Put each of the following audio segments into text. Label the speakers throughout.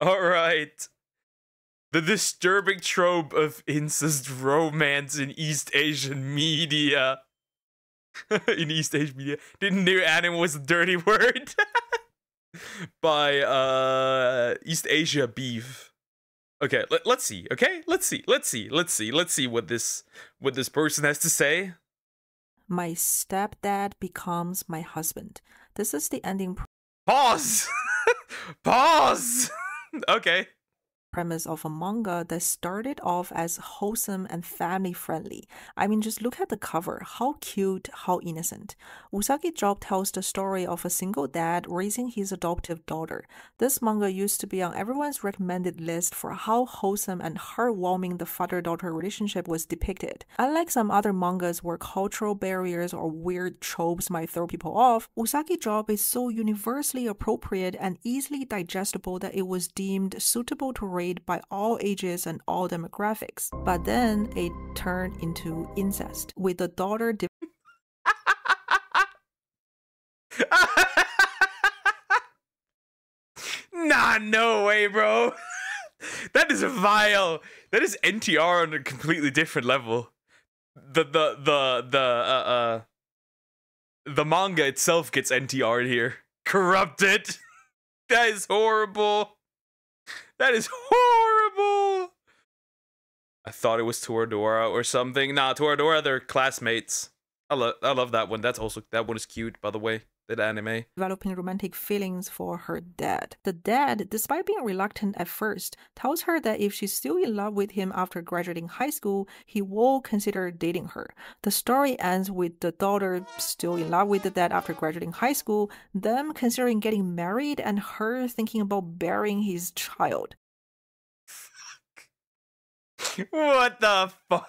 Speaker 1: Alright. The disturbing trope of incest romance in East Asian media. In East Asian media. Didn't know anime was a dirty word. By East Asia Beef. Okay, let's see, okay? Let's see what this person has to say.
Speaker 2: My stepdad becomes my husband. This is the ending
Speaker 1: Pause! Pause! Okay.
Speaker 2: premise of a manga that started off as wholesome and family-friendly. I mean, just look at the cover. How cute, how innocent. Usagi Job tells the story of a single dad raising his adoptive daughter. This manga used to be on everyone's recommended list for how wholesome and heartwarming the father-daughter relationship was depicted. Unlike some other mangas where cultural barriers or weird tropes might throw people off, Usagi Job is so universally appropriate and easily digestible that it was deemed suitable to read by all ages and all demographics. But then it turned into incest, with the daughter
Speaker 1: Nah, no way, bro. That is vile. That is NTR on a completely different level. The manga itself gets NTR'd here. Corrupted. That is horrible. That is horrible. I thought it was Toradora or something. Nah, Toradora, they're classmates. I love that one. That one is cute, by the way. That anime.
Speaker 2: Developing romantic feelings for her dad. The dad, despite being reluctant at first, tells her that if she's still in love with him after graduating high school, he will consider dating her. The story ends with the daughter still in love with the dad after graduating high school, them considering getting married, and her thinking about burying his child.
Speaker 1: What the fuck?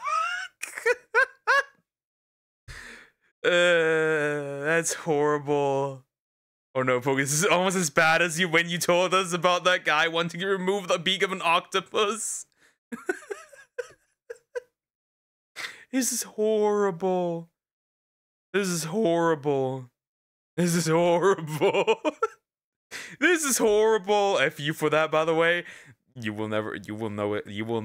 Speaker 1: That's horrible. Oh no, Focus, this is almost as bad as when you told us about that guy wanting to remove the beak of an octopus. This is horrible. This is horrible. This is horrible. This is horrible. F you for that, by the way. You will know it. You will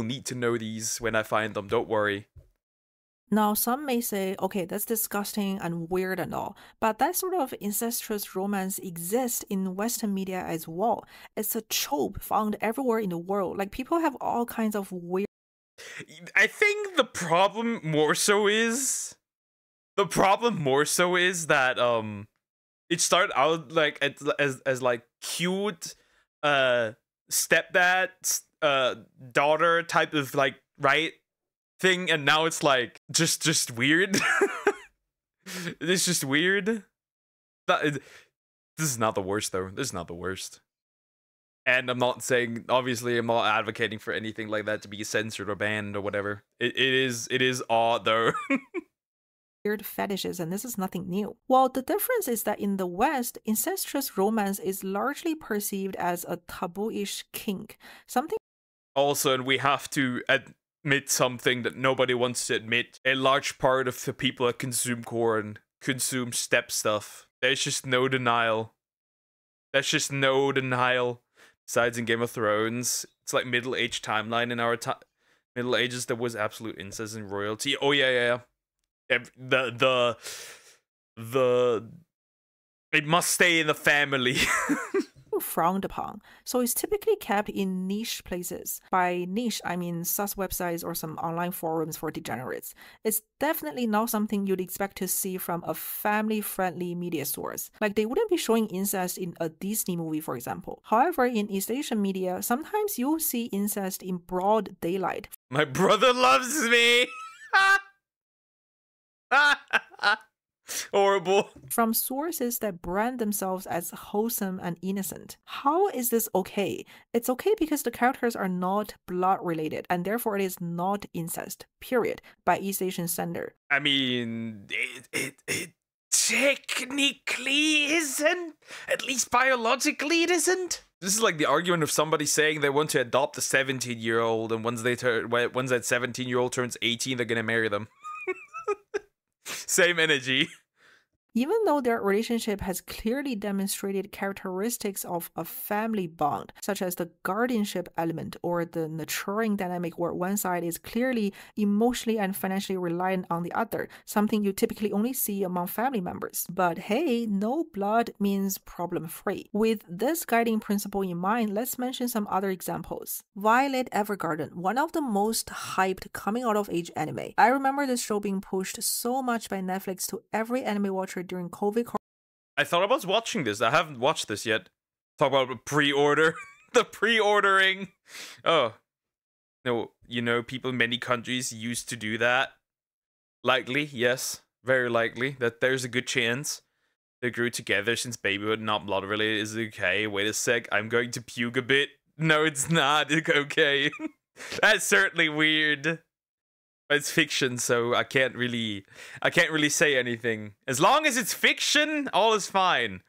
Speaker 1: need to know these when I find them. Don't worry.
Speaker 2: Now, some may say, okay, that's disgusting and weird and all, but that sort of incestuous romance exists in Western media as well. It's a trope found everywhere in the world. Like, people have all kinds of weird...
Speaker 1: I think the problem more so is that it started out like as like cute stepdad daughter type of like right thing, and now it's like just weird. It's just weird. This is not the worst though. This is not the worst. And I'm not saying, obviously, I'm not advocating for anything like that to be censored or banned or whatever. It is odd though.
Speaker 2: weird fetishes, and this is nothing new. Well, the difference is that in the West, incestuous romance is largely perceived as a taboo-ish kink. Something
Speaker 1: also, and we have to admit something that nobody wants to admit. A large part of the people that consume corn consume step stuff. There's just no denial. There's just no denial. Besides in Game of Thrones, it's like Middle Age timeline in our Middle Ages. There was absolute incest and royalty. Oh yeah. The it must stay in the family.
Speaker 2: frowned upon, so it's typically kept in niche places. By niche, I mean sus websites or some online forums for degenerates. It's definitely not something you'd expect to see from a family-friendly media source. Like, they wouldn't be showing incest in a Disney movie, for example. However, in East Asian media, sometimes you'll see incest in broad daylight.
Speaker 1: My brother loves me! Horrible.
Speaker 2: From sources that brand themselves as wholesome and innocent. How is this okay? It's okay because the characters are not blood related, and therefore it is not incest, period, by East Asian standard.
Speaker 1: I mean, it technically isn't. At least biologically it isn't. This is like the argument of somebody saying they want to adopt a 17-year-old, and once that 17-year-old turns 18, they're gonna marry them. Same energy.
Speaker 2: Even though their relationship has clearly demonstrated characteristics of a family bond, such as the guardianship element or the nurturing dynamic where one side is clearly emotionally and financially reliant on the other, something you typically only see among family members. But hey, no blood means problem-free. With this guiding principle in mind, let's mention some other examples. Violet Evergarden, one of the most hyped coming out of age anime. I remember this show being pushed so much by Netflix to every anime watcher during COVID.
Speaker 1: I thought I was watching this. I haven't watched this yet. Talk about pre-order. The pre-ordering. Oh. No, you know, people in many countries used to do that. Likely, yes. Very likely that there's a good chance they grew together since babyhood, not blood related, is okay. Wait a sec, I'm going to puke a bit. No, it's not. Okay. That's certainly weird. But it's fiction, so I can't really say anything. As long as it's fiction, all is fine.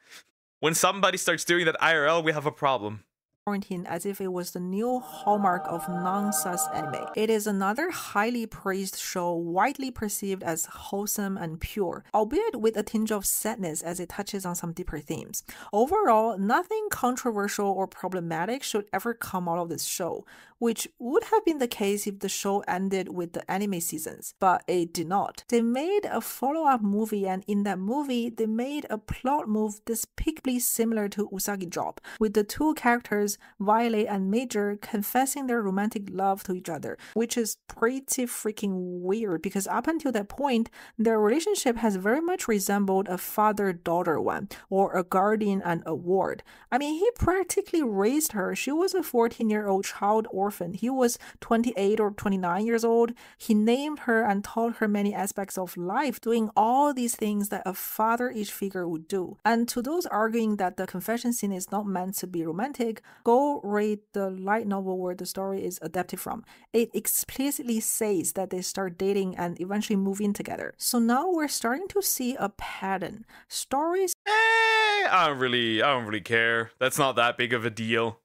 Speaker 1: When somebody starts doing that IRL, we have a problem.
Speaker 2: Quarantine as if it was the new hallmark of non-sus anime. It is another highly praised show, widely perceived as wholesome and pure, albeit with a tinge of sadness as it touches on some deeper themes. Overall, nothing controversial or problematic should ever come out of this show, which would have been the case if the show ended with the anime seasons, but it did not. They made a follow-up movie, and in that movie, they made a plot move despicably similar to Usagi Drop, with the two characters, Violet and Major, confessing their romantic love to each other, which is pretty freaking weird because up until that point, their relationship has very much resembled a father-daughter one, or a guardian and a ward. I mean, he practically raised her. She was a 14-year-old child orphan. He was 28 or 29 years old. He named her and taught her many aspects of life, doing all these things that a father-ish figure would do. And to those arguing that the confession scene is not meant to be romantic, go read the light novel where the story is adapted from. It explicitly says that they start dating and eventually move in together. So now we're starting to see a pattern. Stories.
Speaker 1: I don't really care. That's not that big of a deal.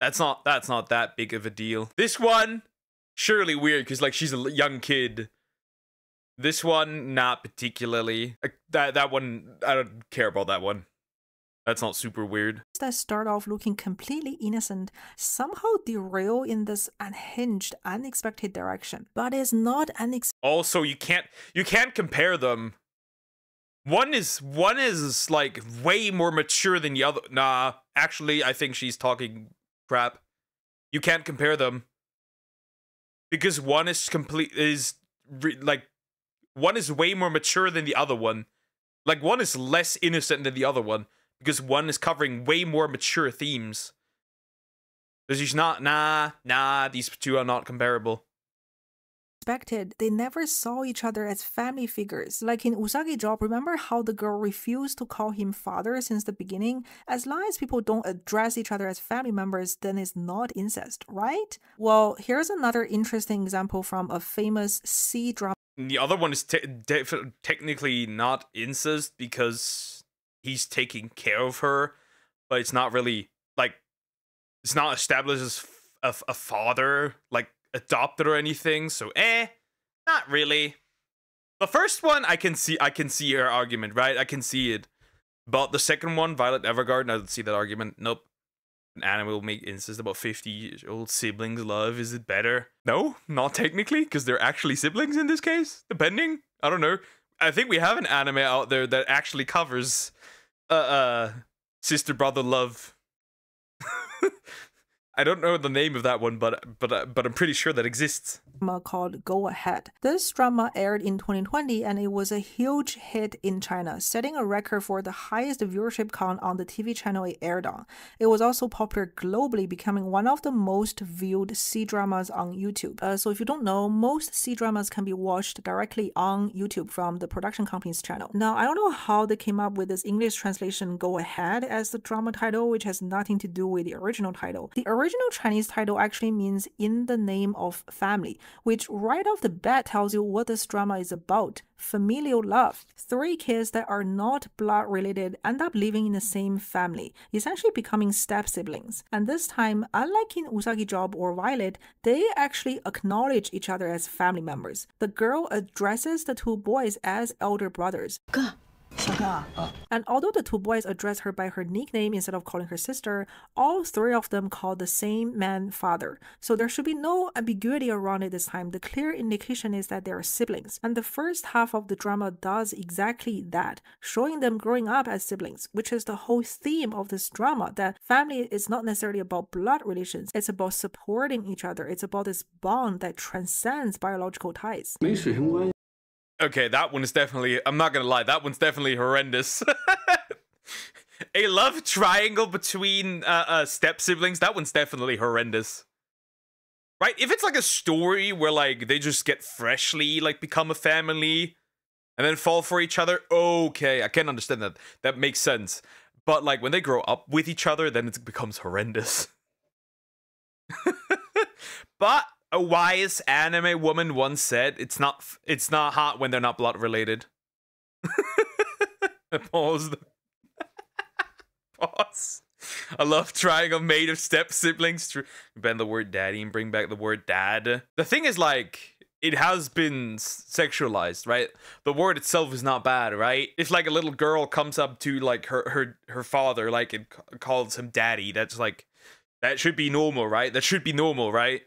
Speaker 1: That's not that big of a deal. This one, surely weird because like she's a young kid. This one, not particularly. That one, I don't care about that one. That's not super weird.
Speaker 2: That start off looking completely innocent somehow derail in this unhinged, unexpected direction. But it's not unexpected.
Speaker 1: Also, you can't compare them. One is like way more mature than the other. Nah, actually, I think she's talking crap. You can't compare them because one is one is way more mature than the other one. Like one is less innocent than the other one. Because one is covering way more mature themes. Because he's not, these two are not comparable.
Speaker 2: They never saw each other as family figures. Like in Usagi Drop, remember how the girl refused to call him father since the beginning? As long as people don't address each other as family members, then it's not incest, right? Well, here's another interesting example from a famous C-drama.
Speaker 1: The other one is technically not incest because he's taking care of her, but it's not really, like, it's not established as a father, like, adopted or anything, so not really. The first one, I can see her argument, right? I can see it. But the second one, Violet Evergarden, I don't see that argument. Nope. An anime will make incest about 50-year-old siblings love. Is it better? No, not technically, because they're actually siblings in this case, depending. I don't know. I think we have an anime out there that actually covers sister brother love. I don't know the name of that one, but I'm pretty sure that exists.
Speaker 2: Called Go Ahead. This drama aired in 2020 and it was a huge hit in China, setting a record for the highest viewership count on the TV channel it aired on. It was also popular globally, becoming one of the most viewed C-dramas on YouTube. So if you don't know, most C-dramas can be watched directly on YouTube from the production company's channel. Now, I don't know how they came up with this English translation Go Ahead as the drama title, which has nothing to do with the original title. The original Chinese title actually means in the name of family, which right off the bat tells you what this drama is about. Familial love. 3 kids that are not blood related end up living in the same family, essentially becoming step siblings. And this time, unlike in Usagi Drop or Violet, they actually acknowledge each other as family members. The girl addresses the 2 boys as elder brothers. And although the two boys address her by her nickname instead of calling her sister, all three of them call the same man father. So there should be no ambiguity around it this time. The clear indication is that they are siblings. And the first half of the drama does exactly that, showing them growing up as siblings, which is the whole theme of this drama, that family is not necessarily about blood relations. It's about supporting each other. It's about this bond that transcends biological ties.
Speaker 1: Okay, that one is definitely, I'm not gonna lie, that one's definitely horrendous. A love triangle between step siblings, that one's definitely horrendous. Right? If it's like a story where like they just get freshly like become a family and then fall for each other, okay, I can understand that. That makes sense. But like when they grow up with each other, then it becomes horrendous. But a wise anime woman once said, it's not hot when they're not blood related. Pause. Pause. A love triangle made of step siblings. Bend the word daddy and bring back the word dad. The thing is, like, it has been sexualized, right? The word itself is not bad, right? If like a little girl comes up to like her father, like, and calls him daddy, that's like, that should be normal, right? That should be normal, right?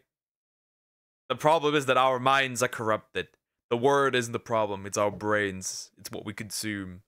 Speaker 1: The problem is that our minds are corrupted. The word isn't the problem, it's our brains. It's what we consume.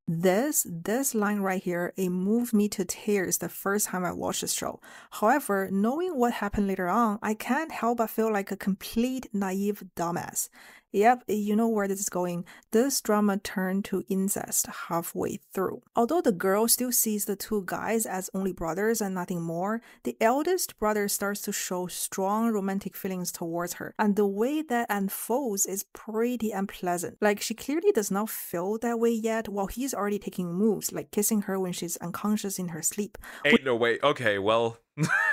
Speaker 2: This line right here, it moved me to tears the first time I watched this show. However, knowing what happened later on, I can't help but feel like a complete naive dumbass. Yep, you know where this is going. This drama turned to incest halfway through. Although the girl still sees the two guys as only brothers and nothing more, the eldest brother starts to show strong romantic feelings towards her. And the way that unfolds is pretty unpleasant. Like, she clearly does not feel that way yet, while he's already taking moves, like kissing her when she's unconscious in her sleep.
Speaker 1: Ain't no way. Okay, well,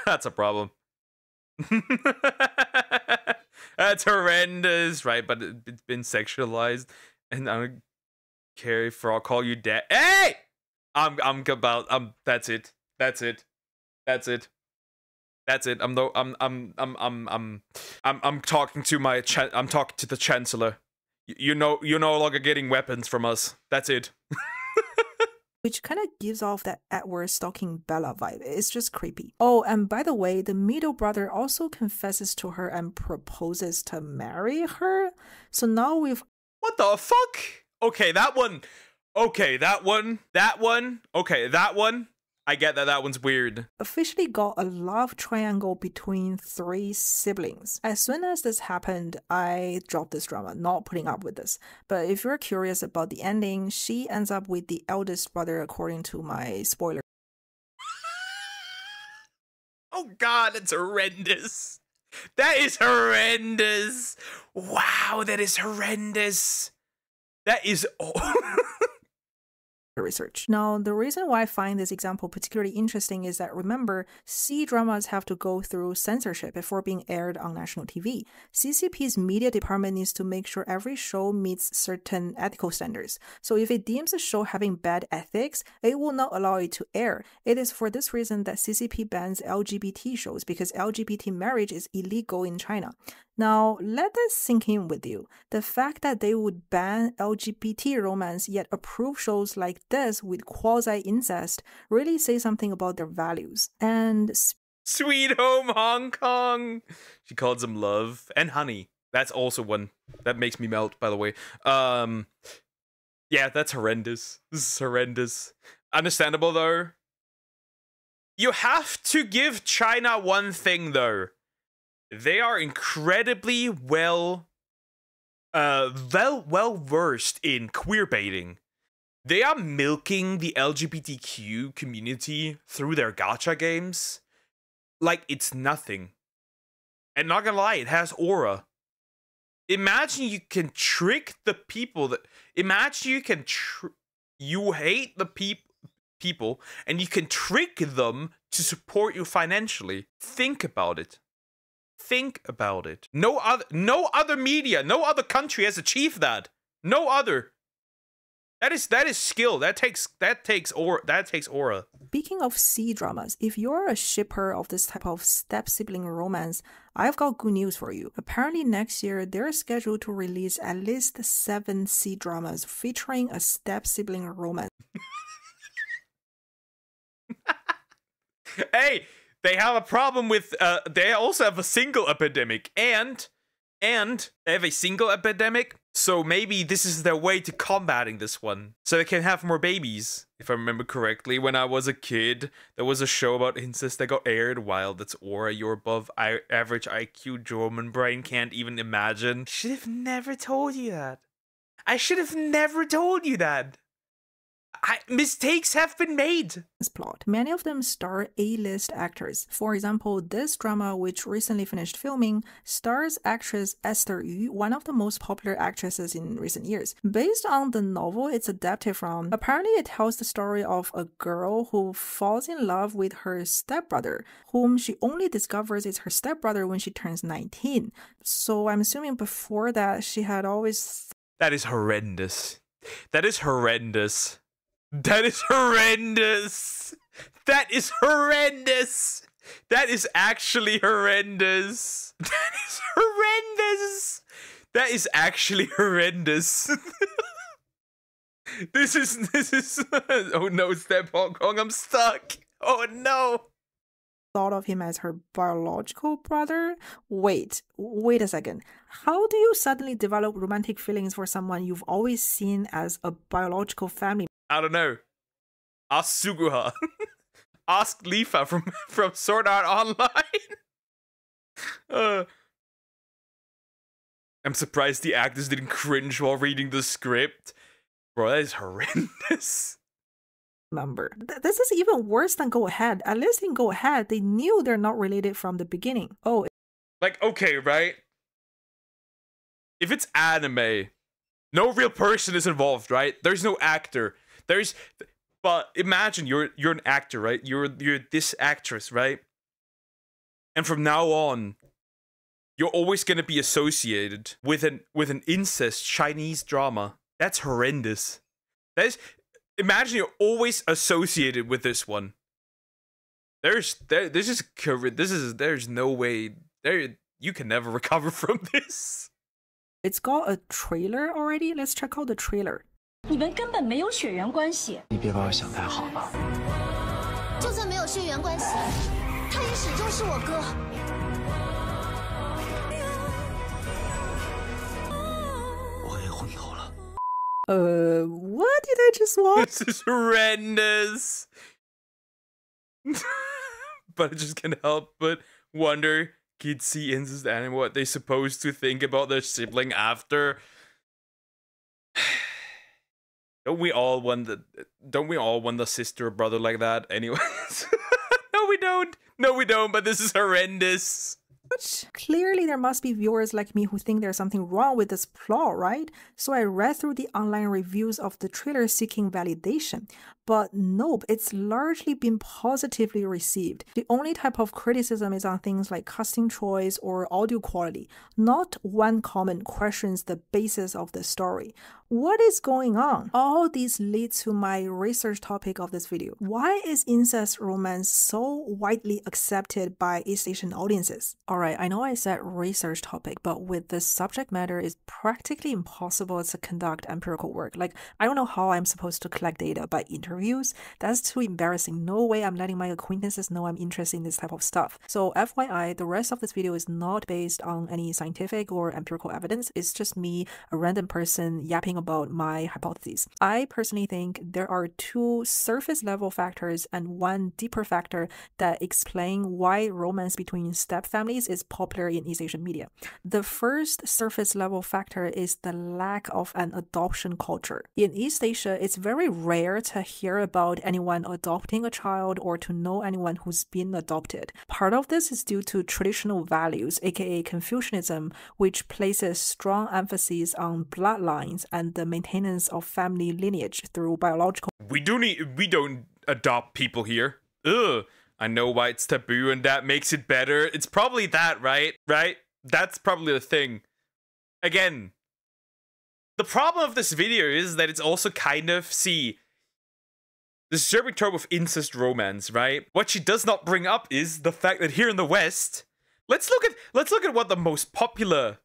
Speaker 1: that's a problem. That's horrendous, right? But it's been sexualized, and I don't care if I'll call you dad. Hey, That's it. That's it. That's it. That's it. I'm talking to my I'm talking to the chancellor. You're no longer getting weapons from us. That's it.
Speaker 2: Which kind of gives off that Edward stalking Bella vibe. It's just creepy. Oh, and by the way, the middle brother also confesses to her and proposes to marry her. So now we've...
Speaker 1: What the fuck? Okay, that one. Okay, that one. That one. Okay, that one. I get that that one's weird.
Speaker 2: Officially got a love triangle between three siblings. As soon as this happened, I dropped this drama, not putting up with this. But if you're curious about the ending, she ends up with the eldest brother according to my spoiler.
Speaker 1: Oh god, it's horrendous. That is horrendous. Wow, that is horrendous. That is...
Speaker 2: research. Now, the reason why I find this example particularly interesting is that, remember, C-dramas have to go through censorship before being aired on national TV. CCP's media department needs to make sure every show meets certain ethical standards. So if it deems a show having bad ethics, it will not allow it to air. It is for this reason that CCP bans LGBT shows, because LGBT marriage is illegal in China. Now, let that sink in with you. The fact that they would ban LGBT romance yet approve shows like this with quasi-incest really says something about their values. And...
Speaker 1: Sweet Home Hong Kong! She calls them love and honey. That's also one that makes me melt, by the way. Yeah, that's horrendous. This is horrendous. Understandable, though. You have to give China one thing, though. They are incredibly well versed in queerbaiting. They are milking the LGBTQ community through their gacha games like it's nothing. And not gonna lie, it has aura. Imagine you can trick the people that... Imagine you can... You hate the people and you can trick them to support you financially. Think about it. Think about it. No other media, no other country has achieved that. No other. That is skill. That takes aura.
Speaker 2: Speaking of C-dramas, if you're a shipper of this type of step-sibling romance, I've got good news for you. Apparently next year, they're scheduled to release at least 7 C-dramas featuring a step-sibling romance.
Speaker 1: Hey, they have a problem with, they also have a single epidemic, and they have a single epidemic, so maybe this is their way to combating this one, so they can have more babies. If I remember correctly, when I was a kid, there was a show about incest that got aired. Wow, that's aura you're above average IQ German brain can't even imagine. Should have never told you that. I should have never told you that. Mistakes have been made.
Speaker 2: Plot. Many of them star A-list actors. For example, this drama, which recently finished filming, stars actress Esther Yu, one of the most popular actresses in recent years. Based on the novel it's adapted from, apparently it tells the story of a girl who falls in love with her stepbrother, whom she only discovers is her stepbrother when she turns 19. So I'm assuming before that she had always...
Speaker 1: That is horrendous. That is horrendous. That is horrendous. That is horrendous. That is actually horrendous. That is horrendous. That is actually horrendous. This is oh no, Step Hong Kong, I'm stuck. Oh no.
Speaker 2: Thought of him as her biological brother? Wait a second. How do you suddenly develop romantic feelings for someone you've always seen as a biological family?
Speaker 1: I don't know. Ask Suguha. Ask Lifa from Sword Art Online. I'm surprised the actors didn't cringe while reading the script. Bro, that is horrendous.
Speaker 2: Remember, this is even worse than Go Ahead. At least in Go Ahead, they knew they're not related from the beginning. Oh,
Speaker 1: like, okay, right? If it's anime, no real person is involved, right? There's no actor. But imagine you're an actor, right? You're this actress, right? And from now on, you're always gonna be associated with an incest Chinese drama. That's horrendous. Imagine you're always associated with this one. There's no way you can never recover from this.
Speaker 2: It's got a trailer already. Let's check out the trailer.
Speaker 3: 你们根本没有血缘关系。
Speaker 4: 你别把我想太好了。
Speaker 3: 就算没有血缘关系，他也始终是我哥。
Speaker 4: 我给昏头了。
Speaker 2: What did I just watch?
Speaker 1: This is horrendous. But I just can't help but wonder, kids see incest anime, what they supposed to think about their sibling after. Don't we all want the sister or brother like that anyways? No, we don't. No, we don't, but this is horrendous.
Speaker 2: Clearly, there must be viewers like me who think there's something wrong with this plot, right? So I read through the online reviews of the trailer seeking validation. But nope, it's largely been positively received. The only type of criticism is on things like casting choice or audio quality. Not one comment questions the basis of the story. What is going on? All these lead to my research topic of this video. Why is incest romance so widely accepted by East Asian audiences? Alright, I know I said research topic, but with this subject matter, it's practically impossible to conduct empirical work. Like, I don't know how I'm supposed to collect data by interviews. That's too embarrassing. No way I'm letting my acquaintances know I'm interested in this type of stuff. So FYI, the rest of this video is not based on any scientific or empirical evidence. It's just me, a random person, yapping about my hypotheses. I personally think there are 2 surface level factors and 1 deeper factor that explain why romance between step families is popular in East Asian media. The first surface level factor is the lack of an adoption culture. In East Asia, it's very rare to hear about anyone adopting a child or to know anyone who's been adopted. Part of this is due to traditional values, aka Confucianism, which places strong emphasis on bloodlines and the maintenance of family lineage through biological.
Speaker 1: We don't adopt people here. Ugh. I know why it's taboo and that makes it better. It's probably that, right? Right? That's probably the thing. Again, The problem of this video is that it's also kind of, see, the disturbing trope of incest romance, right? What she does not bring up is the fact that here in the West, let's look at what the most popular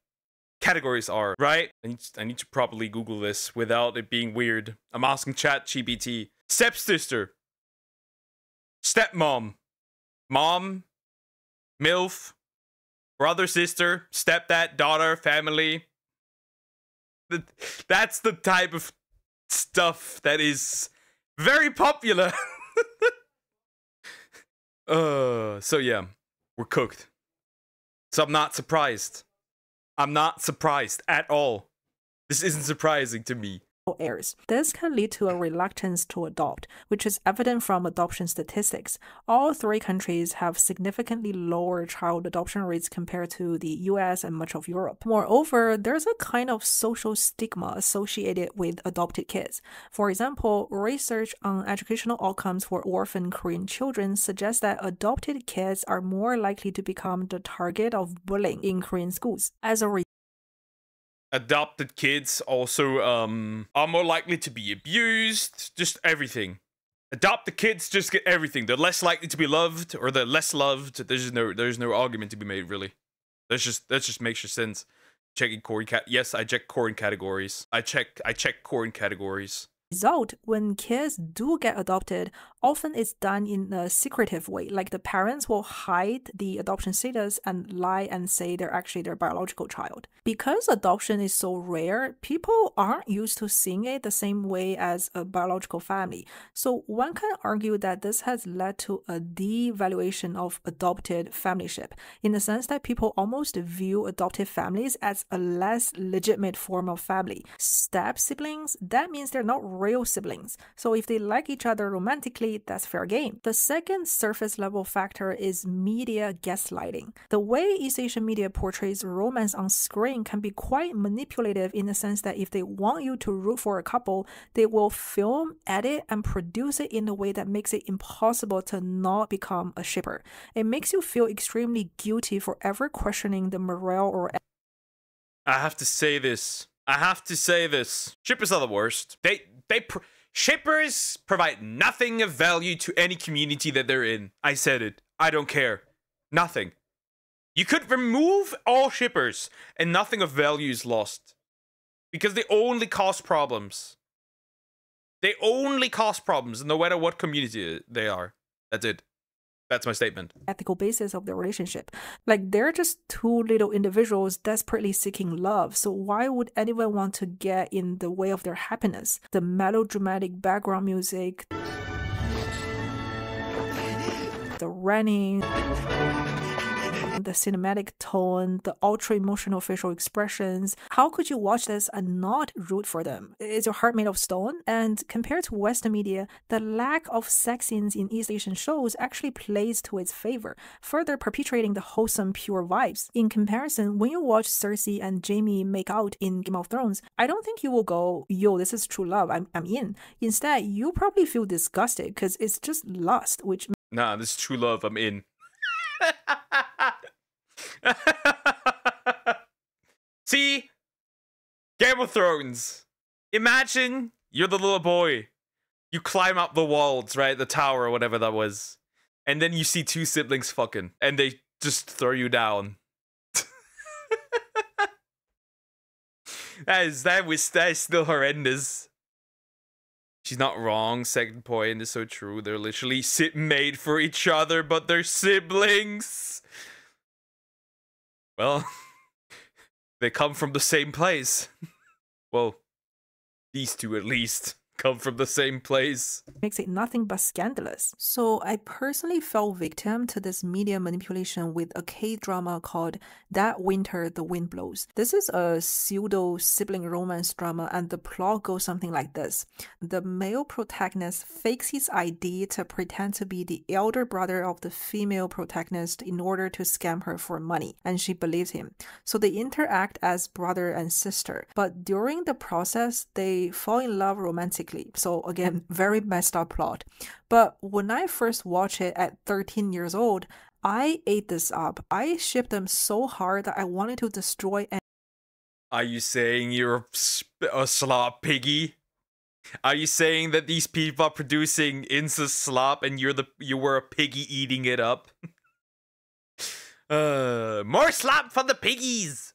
Speaker 1: categories are, right? I need to properly Google this without it being weird. I'm asking ChatGPT. Stepsister, stepmom, mom, MILF, brother, sister, stepdad, daughter, family. That's the type of stuff that is very popular. So yeah, we're cooked. So I'm not surprised. I'm not surprised at all. This isn't surprising to me.
Speaker 2: Heirs. This can lead to a reluctance to adopt, which is evident from adoption statistics. All three countries have significantly lower child adoption rates compared to the US and much of Europe. Moreover, there's a kind of social stigma associated with adopted kids. For example, research on educational outcomes for orphan Korean children suggests that adopted kids are more likely to become the target of bullying in Korean schools. As a
Speaker 1: Adopted kids also are more likely to be abused, just everything. Adopted kids just get everything. They're less likely to be loved, or they're less loved. There's no argument to be made, really. That just makes sense. Checking Korean yes, I check Korean categories. I check Korean categories.
Speaker 2: Result, when kids do get adopted, often it's done in a secretive way, like the parents will hide the adoption status and lie and say they're actually their biological child. Because adoption is so rare, people aren't used to seeing it the same way as a biological family. So one can argue that this has led to a devaluation of adopted familyship, in the sense that people almost view adoptive families as a less legitimate form of family. Step siblings, that means they're not real siblings. So if they like each other romantically, that's fair game. The second surface level factor is media gaslighting. The way East Asian media portrays romance on screen can be quite manipulative, in the sense that if they want you to root for a couple, they will film, edit, and produce it in a way that makes it impossible to not become a shipper. It makes you feel extremely guilty for ever questioning the morale or...
Speaker 1: I have to say this. Shippers are the worst. Shippers provide nothing of value to any community that they're in. I said it. I don't care. Nothing. You could remove all shippers and nothing of value is lost. Because they only cause problems. They only cause problems, no matter what community they are. That's it. That's my statement.
Speaker 2: Ethical basis of the relationship. Like, they're just two little individuals desperately seeking love, so why would anyone want to get in the way of their happiness? The melodramatic background music, the running, the cinematic tone, the ultra-emotional facial expressions. How could you watch this and not root for them? Is your heart made of stone? And compared to Western media, the lack of sex scenes in East Asian shows actually plays to its favor, further perpetuating the wholesome, pure vibes. In comparison, when you watch Cersei and Jaime make out in Game of Thrones, I don't think you will go, yo, this is true love, I'm in. Instead, you probably feel disgusted because it's just lust, which...
Speaker 1: Nah, this is true love, I'm in. See? Game of Thrones. Imagine you're the little boy. You climb up the walls, right? The tower or whatever that was. And then you see two siblings fucking. And they just throw you down. That is still horrendous. She's not wrong. Second point is so true. They're literally made for each other, but they're siblings. Well, they come from the same place. Well, these two at least come from the same place.
Speaker 2: Makes it nothing but scandalous. So I personally fell victim to this media manipulation with a K-drama called That Winter the Wind Blows. This is a pseudo-sibling romance drama, and the plot goes something like this. The male protagonist fakes his ID to pretend to be the elder brother of the female protagonist in order to scam her for money, and she believes him. So they interact as brother and sister, but during the process, they fall in love romantically. So again, very messed up plot. But when I first watched it at 13 years old, I ate this up. I shipped them so hard that I wanted to destroy
Speaker 1: Are you saying you're a slop piggy? Are you saying that these people are producing incest slop and you were a piggy eating it up? More slop for the piggies!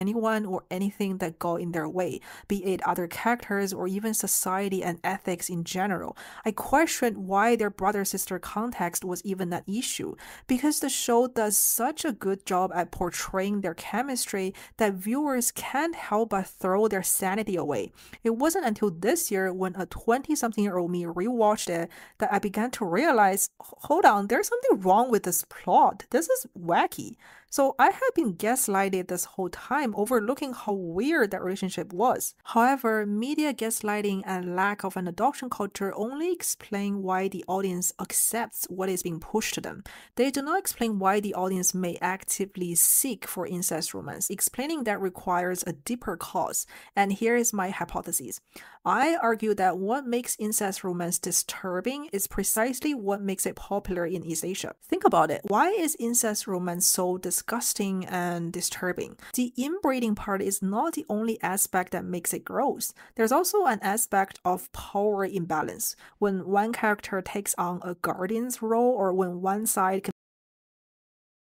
Speaker 2: Anyone or anything that got in their way, be it other characters or even society and ethics in general. I questioned why their brother-sister context was even an issue, because the show does such a good job at portraying their chemistry that viewers can't help but throw their sanity away. It wasn't until this year when a 20-something-year-old me rewatched it that I began to realize, hold on, there's something wrong with this plot. This is wacky. So I had been gaslighted this whole time, overlooking how weird that relationship was. However, media gaslighting and lack of an adoption culture only explain why the audience accepts what is being pushed to them. They do not explain why the audience may actively seek for incest romance. Explaining that requires a deeper cause. And here is my hypothesis. I argue that what makes incest romance disturbing is precisely what makes it popular in East Asia. Think about it. Why is incest romance so disgusting and disturbing? The inbreeding part is not the only aspect that makes it gross. There's also an aspect of power imbalance. When one character takes on a guardian's role, or when one side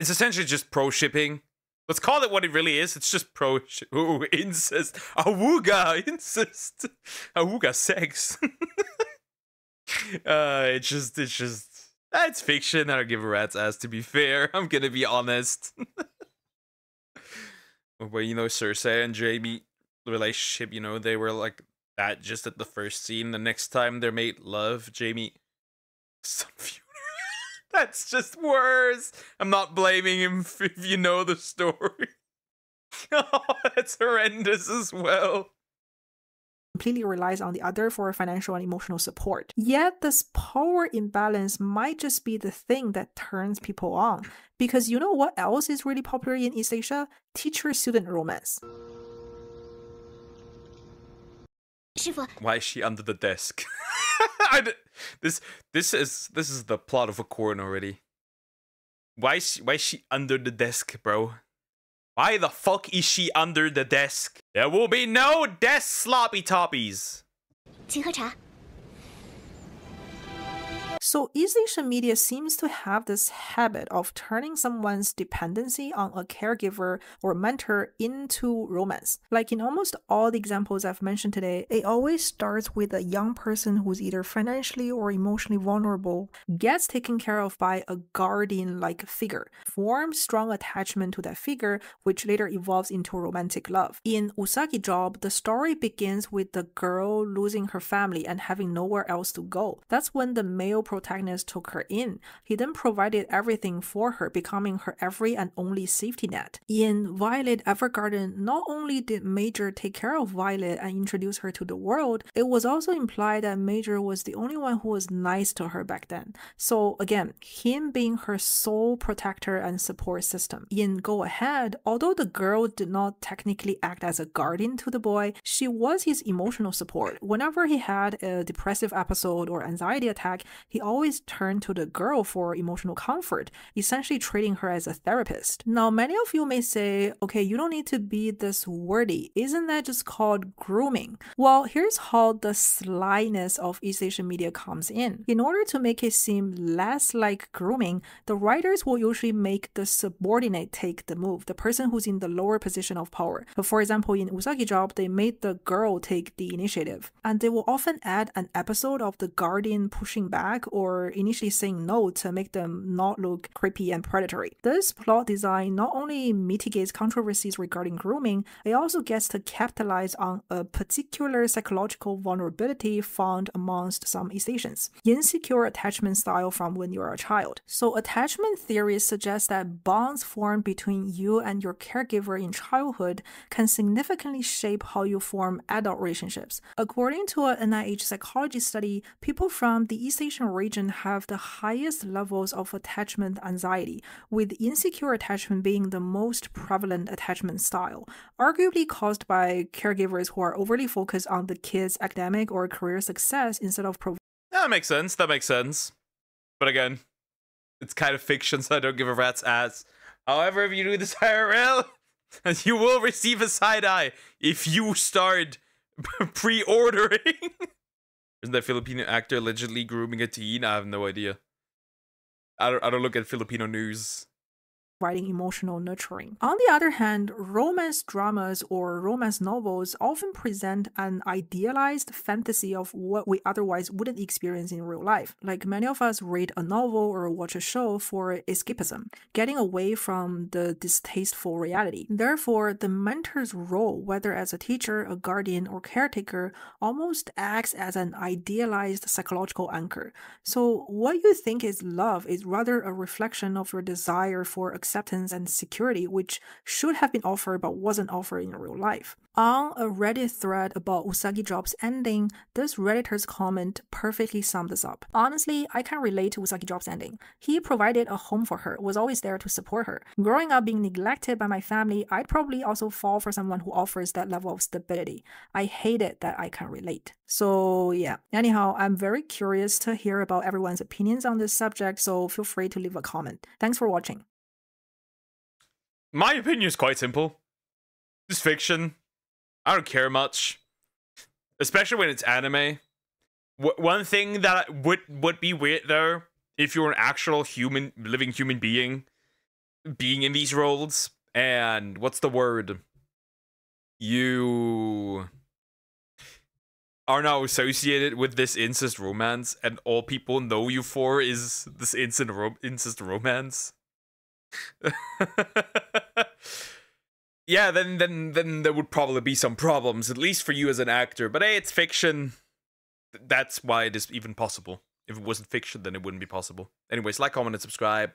Speaker 1: It's essentially just pro-shipping. Let's call it what it really is. It's just ooh, incest. Awooga incest. Awooga sex. It's fiction. I don't give a rat's ass, to be fair. I'm gonna be honest. But you know, Cersei and Jaime relationship, you know, they were like that just at the first scene. The next time they made love, Jaime son of That's just worse. I'm not blaming him if you know the story. Oh, that's horrendous as well.
Speaker 2: Completely relies on the other for financial and emotional support. Yet this power imbalance might just be the thing that turns people on. Because you know what else is really popular in East Asia? Teacher-student romance.
Speaker 1: Why is she under the desk? This is the plot of a corn already. Why is she under the desk, bro? Why the fuck is she under the desk? There will be no desk sloppy toppies.
Speaker 3: 请喝茶。
Speaker 2: So East Asian media seems to have this habit of turning someone's dependency on a caregiver or mentor into romance. Like in almost all the examples I've mentioned today, it always starts with a young person who's either financially or emotionally vulnerable, gets taken care of by a guardian-like figure, forms strong attachment to that figure, which later evolves into romantic love. In Usagi Job, the story begins with the girl losing her family and having nowhere else to go. That's when the male protagonist took her in. He then provided everything for her, becoming her every and only safety net. In Violet Evergarden, not only did Major take care of Violet and introduce her to the world, it was also implied that Major was the only one who was nice to her back then. So again, him being her sole protector and support system. In Go Ahead, although the girl did not technically act as a guardian to the boy, she was his emotional support. Whenever he had a depressive episode or anxiety attack, he always turned to the girl for emotional comfort, essentially treating her as a therapist. Now, many of you may say, okay, you don't need to be this wordy. Isn't that just called grooming? Well, here's how the slyness of East Asian media comes in. In order to make it seem less like grooming, the writers will usually make the subordinate take the move, the person who's in the lower position of power. But for example, in Usagi Job, they made the girl take the initiative. And they will often add an episode of the guardian pushing back or initially saying no to make them not look creepy and predatory. This plot design not only mitigates controversies regarding grooming, it also gets to capitalize on a particular psychological vulnerability found amongst some East Asians: insecure attachment style from when you're a child. So attachment theories suggest that bonds formed between you and your caregiver in childhood can significantly shape how you form adult relationships. According to an NIH psychology study, people from the East Asian region have the highest levels of attachment anxiety, with insecure attachment being the most prevalent attachment style, arguably caused by caregivers who are overly focused on the kid's academic or career success instead of
Speaker 1: That makes sense. That makes sense. But again, it's kind of fiction, so I don't give a rat's ass. However, if you do this IRL, And you will receive a side eye if you start pre-ordering. Isn't that Filipino actor allegedly grooming a teen? I have no idea. I don't look at Filipino news.
Speaker 2: Providing emotional nurturing. On the other hand, romance dramas or romance novels often present an idealized fantasy of what we otherwise wouldn't experience in real life. Like many of us read a novel or watch a show for escapism, getting away from the distasteful reality. Therefore, the mentor's role, whether as a teacher, a guardian, or caretaker, almost acts as an idealized psychological anchor. So what you think is love is rather a reflection of your desire for acceptance and security, which should have been offered but wasn't offered in real life. On a Reddit thread about Usagi Drop's ending, this Redditor's comment perfectly summed this up. Honestly, I can relate to Usagi Drop's ending. He provided a home for her, was always there to support her. Growing up being neglected by my family, I'd probably also fall for someone who offers that level of stability. I hate it that I can relate. So yeah, anyhow, I'm very curious to hear about everyone's opinions on this subject, so feel free to leave a comment. Thanks for watching.
Speaker 1: My opinion is quite simple. It's fiction. I don't care much. Especially when it's anime. One thing that would be weird though, if you're an actual living human being in these roles, and what's the word? You are now associated with this incest romance, and all people know you for is this incest romance. Yeah, then there would probably be some problems, at least for you as an actor. But hey, it's fiction. That's why it is even possible. If it wasn't fiction, then it wouldn't be possible. Anyways, like, comment, and subscribe.